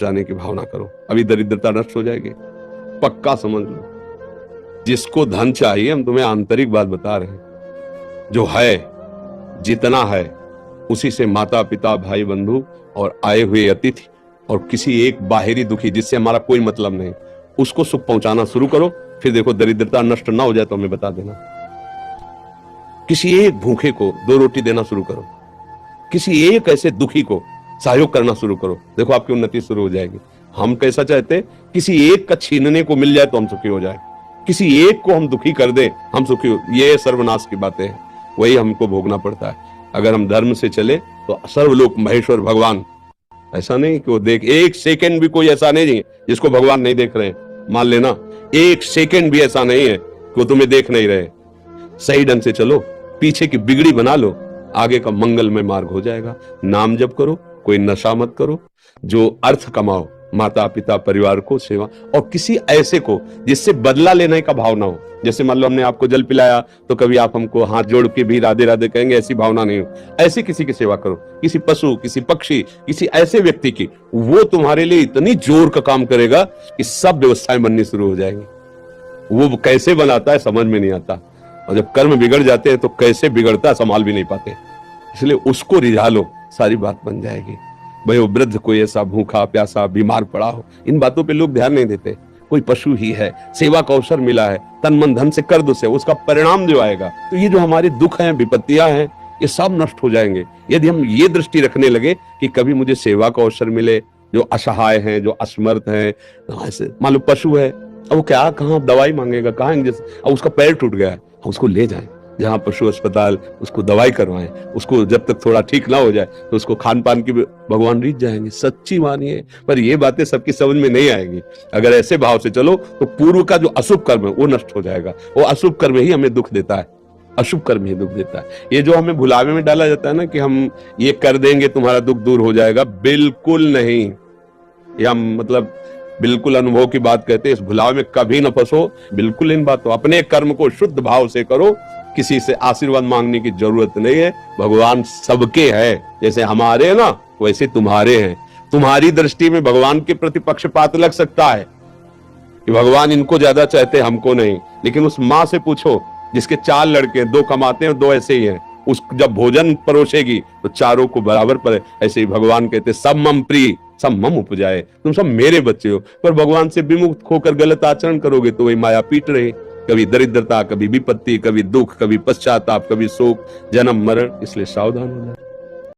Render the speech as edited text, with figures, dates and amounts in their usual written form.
जाने की भावना करो, अभी दरिद्रता नष्ट हो जाएगी, पक्का समझ लो। जिसको धन चाहिए, हम तुम्हें आंतरिक बात बता रहे हैं, जो है जितना है उसी से माता पिता भाई बंधु और आए हुए अतिथि और किसी एक बाहरी दुखी जिससे हमारा कोई मतलब नहीं, उसको सुख पहुंचाना शुरू करो। फिर देखो दरिद्रता नष्ट ना हो जाए तो हमें बता देना। किसी एक भूखे को 2 रोटी देना शुरू करो, किसी एक ऐसे दुखी को सहयोग करना शुरू करो, देखो आपकी उन्नति शुरू हो जाएगी। हम कैसा चाहते हैं, किसी एक का छीनने को मिल जाए तो हम सुखी हो जाए, किसी एक को हम दुखी कर दे हम सुखी हो, ये सर्वनाश की बातें हैं, वही हमको भोगना पड़ता है। अगर हम धर्म से चले तो सर्वलोक महेश्वर भगवान, ऐसा नहीं कि वो देख, एक सेकंड भी कोई ऐसा नहीं है जिसको भगवान नहीं देख रहे हैं, मान लेना। एक सेकंड भी ऐसा नहीं है कि वो तुम्हें देख नहीं रहे। सही ढंग से चलो, पीछे की बिगड़ी बना लो, आगे का मंगलमय मार्ग हो जाएगा। नाम जप करो, कोई नशा मत करो, जो अर्थ कमाओ, माता पिता परिवार को सेवा, और किसी ऐसे को जिससे बदला लेने का भाव ना हो। जैसे मान लो हमने आपको जल पिलाया तो कभी आप हमको हाथ जोड़ के भी राधे राधे कहेंगे, ऐसी भावना नहीं हो। ऐसे किसी की सेवा करो, किसी पशु, किसी पक्षी, किसी ऐसे व्यक्ति की, वो तुम्हारे लिए इतनी जोर का काम करेगा कि सब व्यवस्थाएं बननी शुरू हो जाएंगी। वो कैसे बनाता है समझ में नहीं आता, और जब कर्म बिगड़ जाते हैं तो कैसे बिगड़ता है संभाल भी नहीं पाते। इसलिए उसको रिझा लो, सारी बात बन जाएगी। भाई वो वृद्ध कोई ऐसा भूखा प्यासा बीमार पड़ा हो, इन बातों पे लोग ध्यान नहीं देते। कोई पशु ही है, सेवा का अवसर मिला है, तन मन धन से कर दो से, उसका परिणाम जो आएगा, तो ये जो हमारे दुख हैं, विपत्तियां हैं, ये सब नष्ट हो जाएंगे यदि हम ये दृष्टि रखने लगे कि कभी मुझे सेवा का अवसर मिले। जो असहाय हैं, जो असमर्थ हैं, ऐसे मान लो पशु है, अब वो क्या कहाँ दवाई मांगेगा, कहाँ अब उसका पैर टूट गया है, उसको ले जाएं जहाँ पशु अस्पताल, उसको दवाई करवाएं, उसको जब तक थोड़ा ठीक ना हो जाए तो उसको खान पान की भगवान रीत जाएंगे। सच्ची मानिए, पर ये बातें सबकी समझ में नहीं आएगी। अगर ऐसे भाव से चलो तो पूर्व का जो अशुभ कर्म है वो नष्ट हो जाएगा। वो अशुभ कर्म ही हमें दुख देता है, अशुभ कर्म ही दुख देता है। ये जो हमें भुलावे में डाला जाता है ना कि हम ये कर देंगे तुम्हारा दुख दूर हो जाएगा, बिल्कुल नहीं। ये हम मतलब बिल्कुल अनुभव की बात कहते हैं, इस भुलावे में कभी न फंसो, बिल्कुल इन बातों। अपने कर्म को शुद्ध भाव से करो, किसी से आशीर्वाद मांगने की जरूरत नहीं है। भगवान सबके हैं, जैसे हमारे ना वैसे तुम्हारे हैं। तुम्हारी दृष्टि में भगवान के प्रति पक्षपात लग सकता है कि भगवान इनको ज्यादा चाहते हमको नहीं, लेकिन उस माँ से पूछो जिसके 4 लड़के, 2 कमाते हैं और 2 ऐसे ही हैं, उस जब भोजन परोसेगी तो चारों को बराबर पड़े। ऐसे ही भगवान कहते सब मम प्रिय सब मम उपजाए, तुम सब मेरे बच्चे हो। पर भगवान से विमुक्त होकर गलत आचरण करोगे तो वही माया पीट रही, कभी दरिद्रता, कभी विपत्ति, कभी दुख, कभी पश्चाताप, कभी शोक, जन्म मरण। इसलिए सावधान हो जाए।